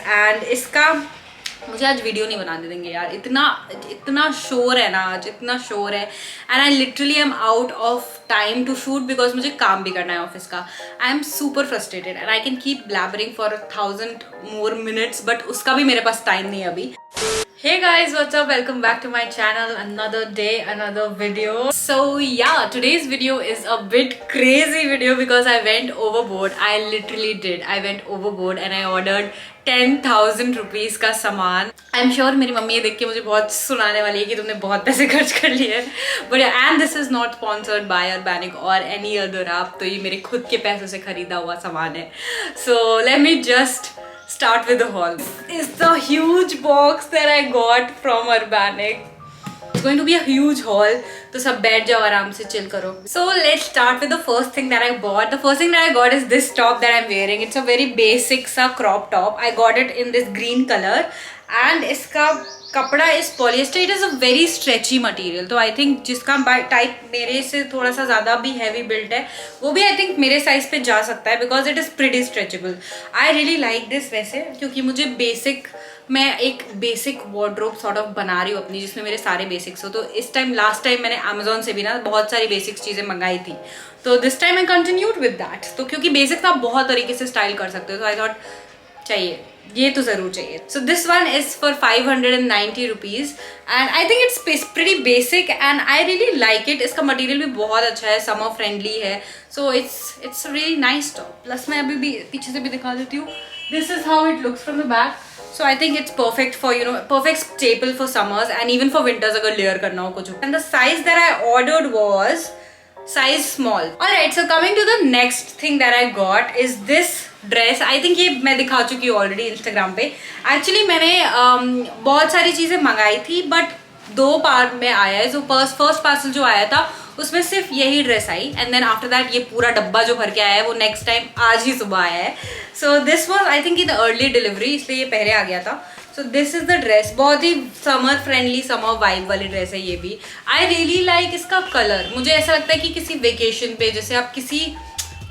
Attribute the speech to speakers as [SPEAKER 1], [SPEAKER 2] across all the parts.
[SPEAKER 1] And इसका मुझे आज वीडियो नहीं बनाने देंगे यार, इतना शोर है ना आज, इतना शोर है and I literally am out of time to shoot because मुझे काम भी करना है ऑफिस का. I am super frustrated and I can keep blabbering for 1000 more minutes बट उसका भी मेरे पास टाइम नहीं है अभी. Hey guys, what's up? Welcome back to my channel. Another day, another video. So yeah, today's video is a bit crazy video because I went overboard. I literally did. I went overboard and I ordered 10,000 rupees का सामान. I'm sure मेरी mummy ये देख के मुझे बहुत सुनाने वाली है कि तुमने बहुत पैसे खर्च कर लिए हैं. But yeah, and this is not sponsored by Urbanic or any other app. तो ये मेरे खुद के पैसों से खरीदा हुआ सामान है. So let me just start with the haul. This is the huge box that I got from Urbanic. It's going to be a huge haul. तो सब बैठ जाओ आराम से chill करो. So let's start with the first thing that I bought. The first thing that I got is this top that I'm wearing. It's a very basic सा crop top. I got it in this green color. And इसका कपड़ा इस polyester. It is a very stretchy material. तो I think जिसका type मेरे से थोड़ा सा ज़्यादा भी हैवी बिल्ट है वो भी आई थिंक मेरे साइज पे जा सकता है because it is pretty stretchable. I really like this वैसे क्योंकि मुझे बेसिक, मैं एक बेसिक वार्डरोब सॉर्ट ऑफ बना रही हूँ अपनी जिसमें मेरे सारे बेसिक्स हो. तो इस टाइम लास्ट टाइम मैंने अमेजोन से भी ना बहुत सारी बेसिक्स चीज़ें मंगाई थी. तो this time I continued with that. तो क्योंकि बेसिक्स आप बहुत तरीके से स्टाइल कर सकते हो तो आई थॉट चाहिए, ये तो जरूर चाहिए. सो this one is for 590 rupees and I think it's pretty basic and I really like it. इसका मटेरियल भी बहुत अच्छा है, समर फ्रेंडली है. So it's really nice top. Plus मैं अभी भी पीछे से भी दिखा देती हूँ. This is how it looks from the back. So I think it's perfect for perfect staple for summers and even for winters अगर लेयर करना हो कुछ. And the size that I ordered was size small. Alright, so coming to the next thing that I got is this dress. I think ये मैं दिखा चुकी हूँ already Instagram पे. एक्चुअली मैंने बहुत सारी चीज़ें मंगाई थी बट 2 पार्ट में आया है. जो फर्स्ट पार्सल जो आया था उसमें सिर्फ यही ड्रेस आई एंड देन आफ्टर दैट ये पूरा डब्बा जो भर के आया है वो नेक्स्ट टाइम आज ही सुबह आया है. So this was I think in early delivery, इसलिए ये पहले आ गया था. सो दिस इज द ड्रेस. बहुत ही समर फ्रेंडली, समर वाइब वाली ड्रेस है ये भी. आई रियली लाइक इसका कलर. मुझे ऐसा लगता है कि किसी वेकेशन पे जैसे आप किसी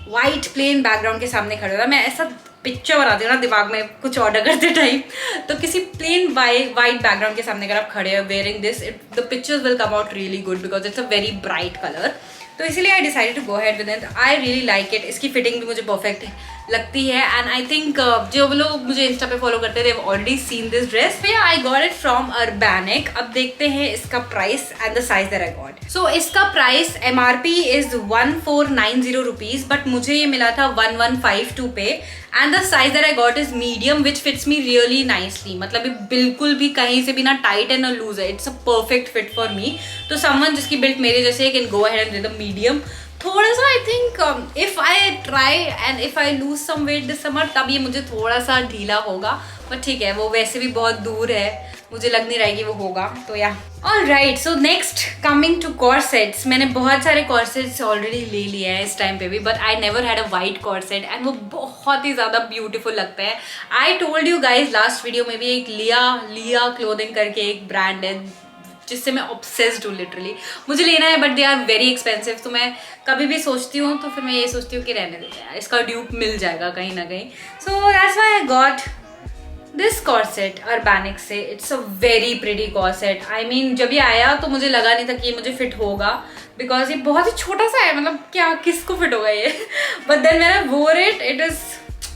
[SPEAKER 1] वाइट प्लेन बैकग्राउंड के सामने खड़े हो ना, मैं ऐसा पिक्चर बनाती हूँ ना दिमाग में कुछ ऑर्डर करते टाइम. तो किसी प्लेन वाइट बैकग्राउंड के सामने अगर आप खड़े हो wearing this, the pictures will come out really good because it's a very bright colour. तो इसीलिए I decided to go head with it. I really like it. इसकी फिटिंग भी मुझे परफेक्ट लगती है एंड आई थिंक जो लोग मुझे इंस्टा पे फॉलो करते थे already seen this dress. I got it from Urbanic. अब देखते हैं इसका price and the size that I got. So इसका price MRP is 1490 rupees but मुझे ये मिला था 1152 पे. And the size that I got is medium which fits me really nicely. मतलब ये बिल्कुल भी कहीं से भी ना टाइट है ना लूज है. It's a perfect fit for me. तो समवन जिसकी बिल्ट मेरे जैसे can go ahead and the medium. थोड़ा सा I think if I try and if I lose some weight this summer तब ये मुझे थोड़ा सा ढीला होगा. बट ठीक है, वो वैसे भी बहुत दूर है, मुझे लग नहीं रहा है कि वो होगा. तो या alright. So next coming to corsets. मैंने बहुत सारे कॉर्सेट्स ऑलरेडी ले लिए हैं इस टाइम पे भी but I never had a white corset and वो बहुत ही ज़्यादा ब्यूटीफुल लगते हैं. I told you guys last video में भी एक लिया क्लोथिंग करके एक ब्रांड है जिससे मैं ऑब्सेस्ड हूँ लिटरली. मुझे लेना है but they are very expensive. तो मैं कभी भी सोचती हूँ तो फिर मैं ये सोचती हूँ कि रहने देते हैं, इसका ड्यूप मिल जाएगा कहीं ना कहीं. So that's why I got this corset Urbanic से. It's a very pretty corset. I mean जब ये आया तो मुझे लगा नहीं था कि ये मुझे फिट होगा बिकॉज ये बहुत ही छोटा सा है. मतलब क्या किसको फिट होगा ये. बट देन मैंने वोर it, it is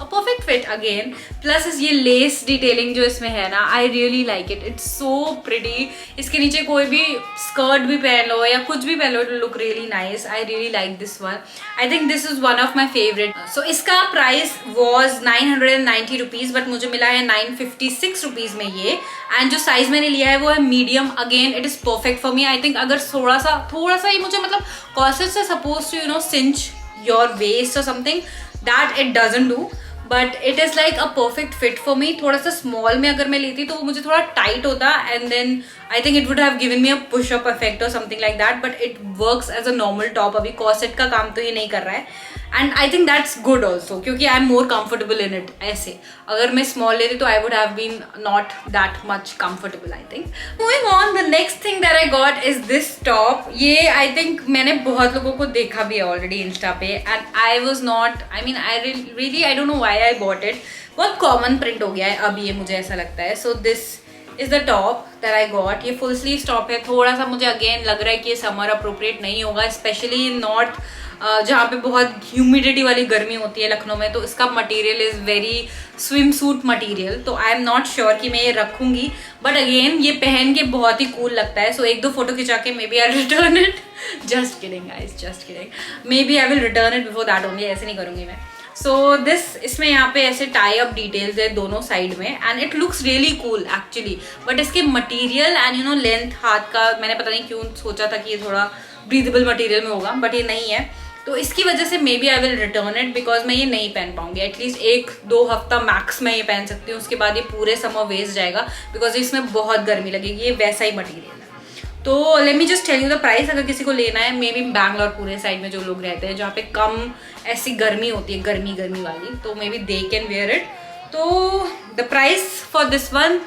[SPEAKER 1] a perfect fit again. Plus ये लेस डिटेलिंग जो इसमें है ना, आई really like it. It's so pretty. इसके नीचे कोई भी स्कर्ट भी पहन लो या कुछ भी पहन लो, it look really nice. I really like this one. I think this is one of my favourite. So इसका प्राइस वॉज 990 रुपीज बट मुझे मिला है 956 रुपीज में ये. एंड जो साइज मैंने लिया है वो है medium. Again it is perfect for me. I think अगर थोड़ा सा ही मुझे मतलब कॉर्सेट से suppose to cinch your waist or something that it doesn't do but it is like a perfect fit for me. थोड़ा सा स्मॉल में अगर मैं लेती तो वो मुझे थोड़ा टाइट होता and then I think it would have given me a push up effect or something like that but it works as a normal top. अभी कॉर्सेट का काम तो ये नहीं कर रहा है and I think that's good also, क्योंकि I am more comfortable in it. ऐसे अगर मैं स्मॉल लेती तो I would have been not that much comfortable I think. Moving on, the next thing that I got is this top. ये I think मैंने बहुत लोगों को देखा भी है ऑलरेडी इंस्टा पे, and I was not, I mean I really I don't know why I bought it. बहुत कॉमन प्रिंट हो गया है अब ये, मुझे ऐसा लगता है. So this is the top that I got. ये फुल स्लीव टॉप है. थोड़ा सा मुझे अगेन लग रहा है कि ये समर अप्रोप्रिएट नहीं होगा, स्पेशली इन नॉर्थ जहाँ पे बहुत ह्यूमिडिटी वाली गर्मी होती है लखनऊ में. तो इसका material is very swim suit material. तो आई एम नॉट श्योर कि मैं ये रखूंगी, बट अगेन ये पहन के बहुत ही कूल लगता है. सो एक दो फोटो खिंचा के maybe I return it. Just kidding guys, just kidding. Maybe I will return it before that only. ऐसे नहीं करूंगी मैं. सो दिस, इसमें यहाँ पे ऐसे टाई अप डिटेल्स है दोनों साइड में, and it looks really cool actually. But इसके material and you know length हाथ का, मैंने पता नहीं क्यों सोचा था कि ये थोड़ा ब्रीदेबल मटेरियल में होगा, बट ये नहीं है. तो इसकी वजह से maybe I will return it, because मैं ये नहीं पहन पाऊंगी. एटलीस्ट 1-2 हफ्ता मैक्स मैं ये पहन सकती हूँ. उसके बाद ये पूरे समर वेस्ट जाएगा, बिकॉज इसमें बहुत गर्मी लगेगी. ये वैसा ही मटेरियल है. तो let me just tell you the price. अगर किसी को लेना है, मे बी बैंगलोर पूरे साइड में जो लोग रहते हैं जहाँ पे कम ऐसी गर्मी होती है, गर्मी वाली, तो maybe they can wear it. तो the price for this one,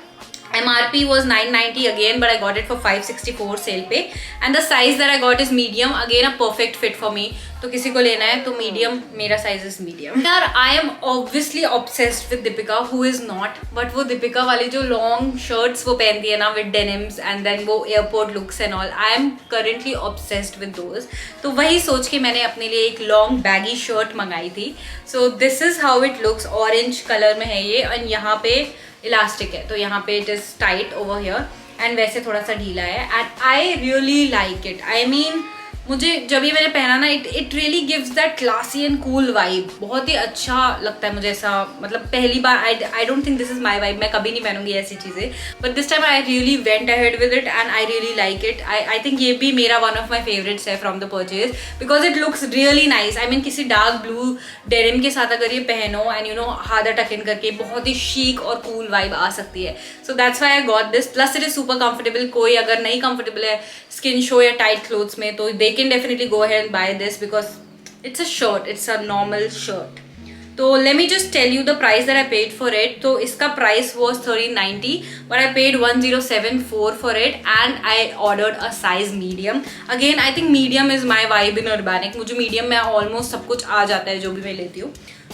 [SPEAKER 1] MRP was 990 again, but I got it for 564 sale पे. And the size that I got is medium, again a perfect fit for me. तो किसी को लेना है तो medium, मेरा size is medium. यार I am obviously obsessed with Deepika, who is not, but वो Deepika वाली जो long shirts वो पहनती है ना with denims and then वो airport looks and all, I am currently obsessed with those. तो वही सोच के मैंने अपने लिए एक long baggy shirt मंगाई थी. So this is how it looks. Orange color में है ये, और यहाँ पे इलास्टिक है, तो यहाँ पे it is tight over here, and वैसे थोड़ा सा ढीला है. And I really like it. I mean मुझे जब ये मैंने पहना ना, it really gives that classy and cool vibe. बहुत ही अच्छा लगता है मुझे ऐसा. मतलब पहली बार I don't think this is my vibe. मैं कभी नहीं पहनूंगी ऐसी चीज़ें, but this time I really went ahead with it and I really like it. I think ये भी मेरा वन ऑफ माई फेवरेट्स है from the purchase, because it looks really nice. I mean किसी डार्क ब्लू डेनिम के साथ अगर ये पहनो एंड यू नो हादर टक इन करके, बहुत ही शीक और कूल वाइब आ सकती है. So that's why I got this. Plus it is super comfortable. कोई अगर नहीं कंफर्टेबल है स्किन शो या टाइट क्लोथ्स में, तो they can definitely go ahead and buy this, because it's a shirt, it's a normal shirt. तो let me just tell you the price that I paid for it. तो इसका price was 1390, but I paid 1074 for it, and I ordered a size medium. Again, I think medium is my vibe in Urbanic. मुझे medium में almost सब कुछ आ जाता है जो भी मैं लेती हूँ.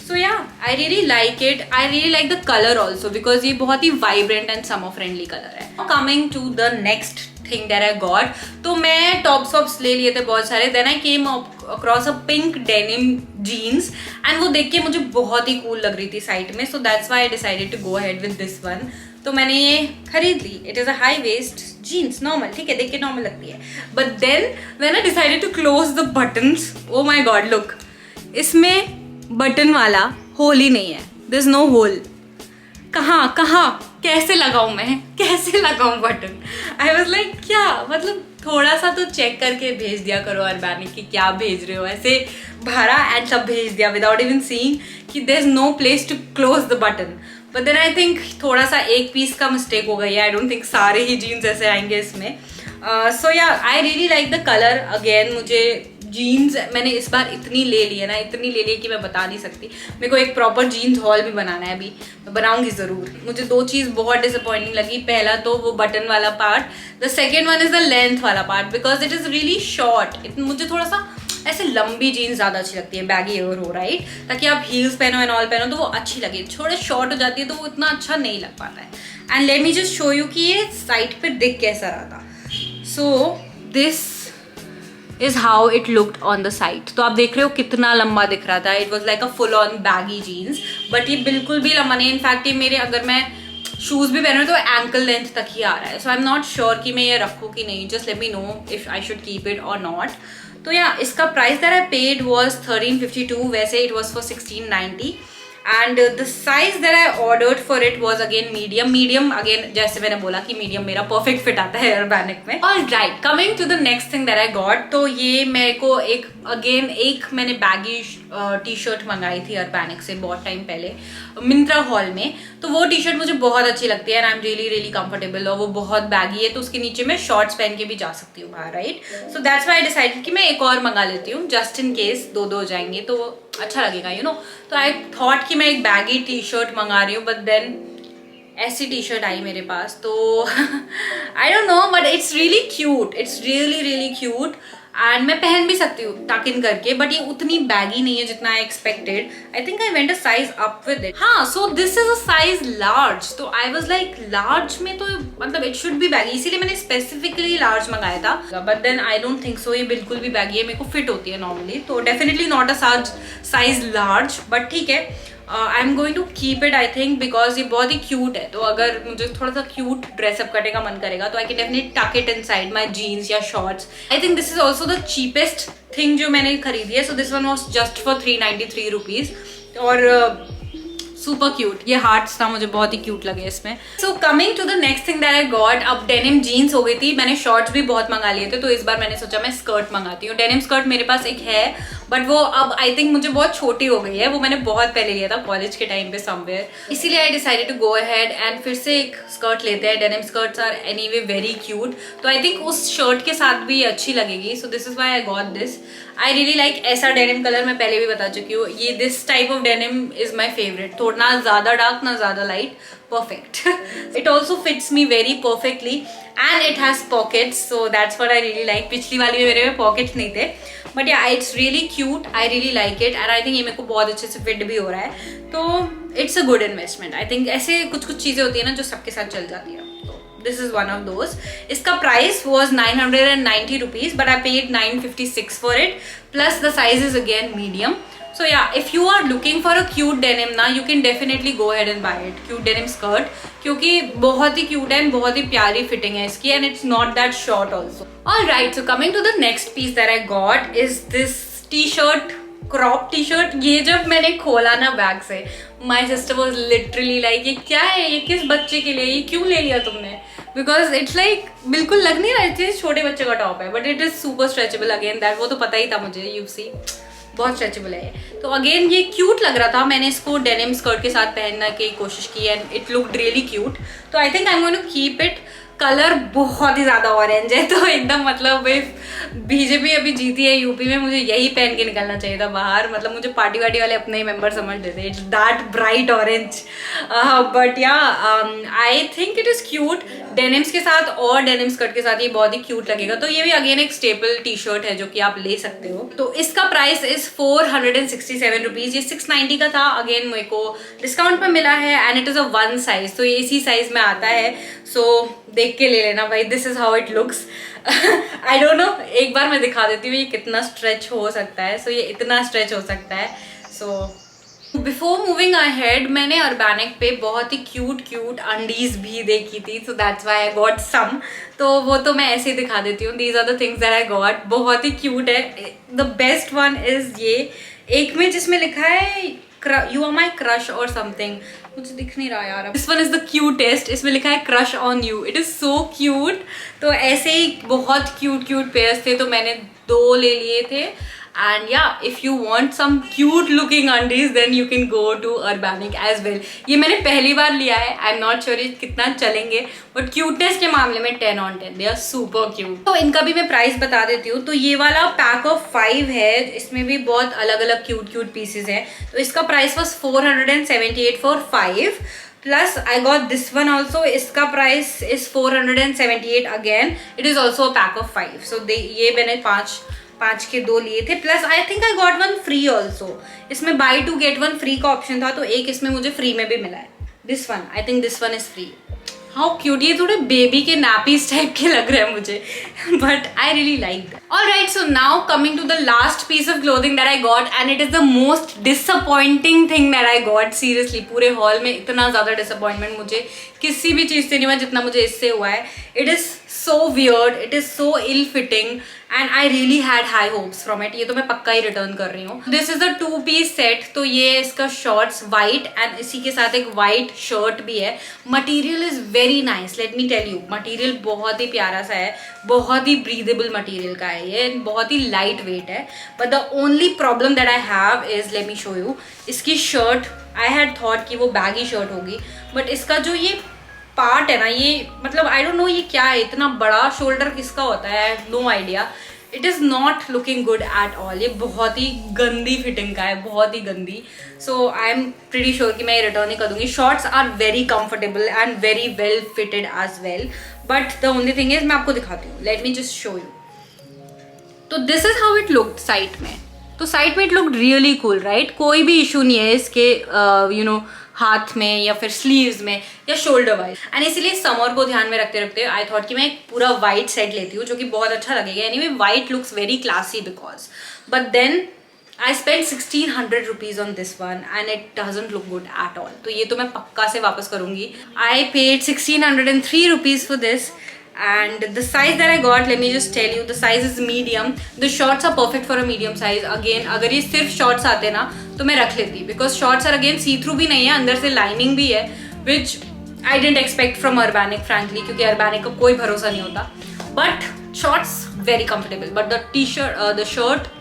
[SPEAKER 1] So yeah, I really like it. I really like the color also, because ये बहुत ही vibrant and summer friendly color है. Coming to the next thing that I got, तो मैं टॉप्स वॉप्स ले लिए थे बहुत सारे. Then I came across a pink denim jeans, and वो देख के मुझे बहुत ही कूल लग रही थी साइड में. So that's why I decided to go ahead with this one. तो मैंने ये खरीद ली. It is a high waist jeans, normal, ठीक है, देख के नॉर्मल लगती है. But then when I decided to close the buttons, oh my god, look, इसमें बटन वाला होल ही नहीं है. There is no hole. कहाँ कैसे लगाऊं मैं, कैसे लगाऊं बटन? आई वॉज लाइक क्या, मतलब थोड़ा सा तो चेक करके भेज दिया करो अर्बैनिक कि क्या भेज रहे हो. ऐसे भरा एंड सब भेज दिया विदाउट इवन सीइंग कि there is no place to close the button. But then I think थोड़ा सा एक पीस का मिस्टेक हो गई है. आई डोंट थिंक सारे ही जीन्स ऐसे आएंगे इसमें. सो या आई really like the colour. Again मुझे जीन्स मैंने इस बार इतनी ले ली है ना, इतनी ले ली कि मैं बता नहीं सकती. मेरे को एक प्रॉपर जीन्स हॉल भी बनाना है. अभी मैं बनाऊंगी ज़रूर. मुझे 2 चीज़ बहुत डिसअपॉइंटिंग लगी. पहला तो वो बटन वाला part. The second one is the length वाला part, because it is really short. मुझे थोड़ा सा ऐसे लंबी जीन्स ज़्यादा अच्छी लगती है, बैगी अगर हो, राइट, ताकि आप हील्स पहनो एंड ऑल पहनो तो वो अच्छी लगे. थोड़ा शॉर्ट हो जाती है तो वो इतना अच्छा नहीं लग पाता है. And let me just show you कि ये साइड पे दिख कैसा रहा था. सो this is how it looked on the side. तो आप देख रहे हो कितना लंबा दिख रहा था. It was like a full on baggy jeans, but ये बिल्कुल भी लंबा नहीं. इनफैक्ट ये मेरे, अगर मैं शूज़ भी पहन रही हूँ तो एंकल लेंथ तक ही आ रहा है. सो आई एम नॉट श्योर कि मैं ये रखूँ कि नहीं. Just let me know if I should keep it और नॉट. तो या इसका price that I paid was 1352. वैसे it was for 1690. And the size that I ordered for it was again medium. Again जैसे मैंने बोला कि मीडियम मेरा परफेक्ट फिट आता है अर्बैनिक में. Alright, coming to the next thing that I got. तो ये मेरे को एक मैंने बैगी टी शर्ट मंगाई थी अर्बैनिक से बहुत टाइम पहले मिंत्रा हॉल में. तो वो टी शर्ट मुझे बहुत अच्छी लगती है and I am really comfortable. और वो बहुत बैगी है तो उसके नीचे मैं शॉर्ट्स पहन के भी जा सकती हूँ बाहर, right. So that's why I decided कि मैं एक और मंगा लेती हूँ, जस्ट इन केस 2 हो जाएंगे तो अच्छा लगेगा यू नो। तो आई थॉट कि मैं एक बैगी टी शर्ट मंगा रही हूँ, बट देन ऐसी टी शर्ट आई मेरे पास, तो I don't know, but it's really cute, it's really really cute and मैं पहन भी सकती हूँ टक इन करके, बट ये उतनी बैगी नहीं है जितना I expected. I think I went a size up with it. हाँ, so this is a size large, तो आई वाज लाइक लार्ज में तो मतलब इट शुड बी बैगी, इसीलिए मैंने स्पेसिफिकली लार्ज मंगाया था, but then I don't think so, ये बिल्कुल भी बैगी है, मेरे को फिट होती है नॉर्मली, तो definitely not a size large, but ठीक है। I am going to keep it I think, because ये बहुत ही क्यूट है, तो अगर मुझे थोड़ा सा क्यूट ड्रेसअप करने का मन करेगा तो I can definitely tuck it inside my jeans या shorts. I think this is also the cheapest thing जो मैंने खरीदी है, so this one was just for 393 rupees, और सुपर क्यूट, ये हार्ट्स था, मुझे बहुत ही क्यूट लगे इसमें। So coming to the next thing that I got, अब डेनिम जीन्स हो गई थी, मैंने शॉर्ट्स भी बहुत मंगा लिए थे, तो इस बार मैंने सोचा मैं स्कर्ट मंगाती हूँ। डेनिम स्कर्ट मेरे पास एक है, बट वो अब आई थिंक मुझे बहुत छोटी हो गई है, वो मैंने बहुत पहले लिया था कॉलेज के टाइम पे समवेयर, इसीलिए I decided to go ahead and फिर से एक स्कर्ट लेते हैं। Denim skirts are anyway very cute, तो आई थिंक उस शर्ट के साथ भी अच्छी लगेगी, सो this is why I got this. I really like ऐसा डेनिम कलर, मैं पहले भी बता चुकी हूँ, ये this type of denim is my favourite, थोड़ा ना ज्यादा डार्क ना ज्यादा light, perfect. It also fits me very perfectly and it has pockets, so that's what I really like. पिछली वाली में मेरे में pockets नहीं थे, but yeah, it's really cute. I really like it and I think ये मेरे को बहुत अच्छे से fit भी हो रहा है, तो it's a good investment. I think ऐसे कुछ कुछ चीजें होती है ना जो सबके साथ चल जाती है, तो this is one of those. इसका price was 990 rupees, but I paid 956 for it. Plus the size is again medium. So yeah, if you are looking for a cute denim ना, you can definitely go ahead and buy it. Cute denim skirt, क्योंकि बहुत ही cute है and बहुत ही प्यारी fitting है इसकी, and it's not that short also. Alright, so coming to the next piece that I got is this t-shirt, crop t-shirt. ये जब मैंने खोला ना बैग से, my sister was literally like, ये क्या है, ये किस बच्चे के लिए, ये क्यों ले लिया तुमने? Because it's like बिल्कुल लग नहीं रहा है छोटे बच्चे का टॉप है, but it is super stretchable again. That वो तो पता ही था मुझे, you see. बहुत स्ट्रेचेबल है, तो अगेन ये क्यूट लग रहा था, मैंने इसको डेनिम स्कर्ट के साथ पहनने की कोशिश की and it looked really cute, तो I think I am going to keep it. Colour बहुत ही ज्यादा ऑरेंज है, तो एकदम मतलब बीजेपी अभी जीती है यूपी में, मुझे यही पहन के निकलना चाहिए था बाहर, मतलब मुझे पार्टी वार्टी वाले अपने ही मेंबर समझते थे, it's that bright orange, but yeah I think it is cute. Denims के साथ और डेनिम स्कर्ट के साथ ये बहुत ही क्यूट लगेगा, तो ये भी अगेन एक स्टेपल टी शर्ट है जो कि आप ले सकते हो। तो इसका प्राइस इज 467 रुपीज, ये 690 का था, अगेन मेरे को डिस्काउंट पे मिला है and it is a 1 size, तो ये इसी साइज में आता है, सो देख के ले लेना भाई, this is how it looks. I don't know, एक बार मैं दिखा देती हूँ ये कितना स्ट्रेच हो सकता है, सो ये इतना स्ट्रेच हो सकता है। सो बिफोर मूविंग अहेड, मैंने अर्बैनिक पे बहुत ही क्यूट अंडीज भी देखी थी, so that's why I got some, तो वो तो मैं ऐसे ही दिखा देती हूँ। These are the things that I got, बहुत ही क्यूट है। द बेस्ट वन इज ये एक में जिसमें लिखा है यू आर माई क्रश और समथिंग, मुझे दिख नहीं रहा यार, this one is the cutest, इसमें लिखा है crush on you, it is so cute. तो ऐसे ही बहुत क्यूट पेयर्स थे, तो मैंने 2 ले लिए थे, and yeah, if you want some cute looking undies then you can go to Urbanic as well. ये मैंने पहली बार लिया है, I'm not sure ये कितना चलेंगे, but cuteness के मामले में 10 on 10, they are super cute. तो इनका भी मैं प्राइस बता देती हूँ। तो ये वाला पैक ऑफ 5 है, इसमें भी बहुत अलग अलग क्यूट पीसेस हैं, तो इसका price was 478 for 5. Plus I got this one also, इसका price is 478 again, it is also a pack of 5. So ये मैंने 5 के 2 लिए थे, plus I think I got 1 free also, इसमें बाय 2 get 1 फ्री का ऑप्शन था, तो एक इसमें मुझे फ्री में भी मिला है। This one, I think this one is free. How cute, ये थोड़े बेबी के नैपीज टाइप के लग रहे हैं मुझे, but I really like that. Alright, so now coming to the last piece of clothing that I got, and it is the most disappointing thing that I got. Seriously पूरे hall में इतना ज्यादा disappointment मुझे किसी भी चीज से नहीं हुआ जितना मुझे इससे हुआ है। It is so weird, it is so ill fitting and I really had high hopes from it. ये तो मैं पक्का ही रिटर्न कर रही हूँ। This is a 2-piece set, तो ये इसका शॉर्ट्स वाइट एंड इसी के साथ एक वाइट शर्ट भी है। Material is very nice, let me tell you, material बहुत ही प्यारा सा है, बहुत ही ब्रीदेबल मटीरियल का है ये, बहुत ही लाइट वेट है। But the only problem that I have is, let me show you, इसकी शर्ट आई हैड थॉट कि वो बैगी शर्ट होगी, बट इसका जो ये पार्ट है ना, ये मतलब आई डोंट नो ये क्या है, इतना बड़ा शोल्डर किसका होता है, no idea. It is not looking good at all. ये बहुत ही गंदी फिटिंग का है, बहुत ही गंदी. So I am pretty sure कि मैं ये रिटर्न ही कर दूंगी. Shorts are very comfortable and very well fitted as well, but the only thing is, मैं आपको दिखाती हूँ. Let me just show you. तो this is how it looked side में. तो साइड में it looked really cool, right. कोई भी इशू नहीं है इसके यू नो हाथ में या फिर स्लीव्स में या शोल्डर वाइज. एंड इसीलिए समर को ध्यान में रखते रखते आई थॉट कि मैं एक पूरा वाइट सेट लेती हूँ, जो कि बहुत अच्छा लगेगा. Anyway white looks very classy because, but then I spent 1600 rupees on this one and it doesn't look good at all. तो ये तो मैं पक्का से वापस करूँगी. I paid 1603 rupees for this and the size that I got, let me just tell you, the size is medium. The shorts are perfect for a medium size. Again, अगर ये सिर्फ shorts आते ना तो मैं रख लेती, because shorts are again see through भी नहीं है, अंदर से lining भी है, which I didn't expect from Urbanic frankly, क्योंकि Urbanic का कोई भरोसा नहीं होता. But shorts very comfortable, but the t-shirt, the shirt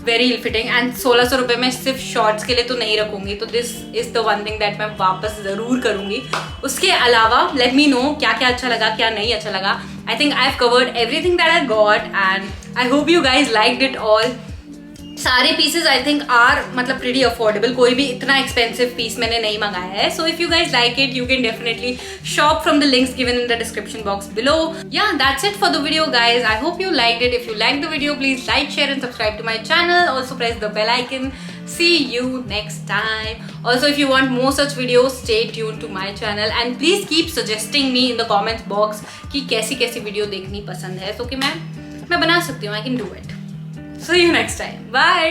[SPEAKER 1] very ill fitting. And 1600 रुपये में सिर्फ शॉर्ट्स के लिए तो नहीं रखूंगी. तो this is the one thing that मैं वापस ज़रूर करूंगी. उसके अलावा लेट मी नो क्या क्या अच्छा लगा, क्या नहीं अच्छा लगा. I think I have covered everything that I got and I hope you guys liked it all. सारे पीसेज आई थिंक आर मतलब प्रीटी अफोर्डेबल. कोई भी इतना एक्सपेंसिव पीस मैंने नहीं मंगाया है. So if you guys like it you can definitely shop from the links given in the description box below. Yeah that's it for the video guys. I hope you liked it. If you liked the video, please like, share and subscribe to my channel. Also press the bell icon. See you next time. Also, if you want more such videos, stay tuned to my channel and please keep suggesting me in the comments box कि कैसी कैसी video देखनी पसंद है, so कि मैं बना सकती हूँ. I can do it. See you next time. Bye.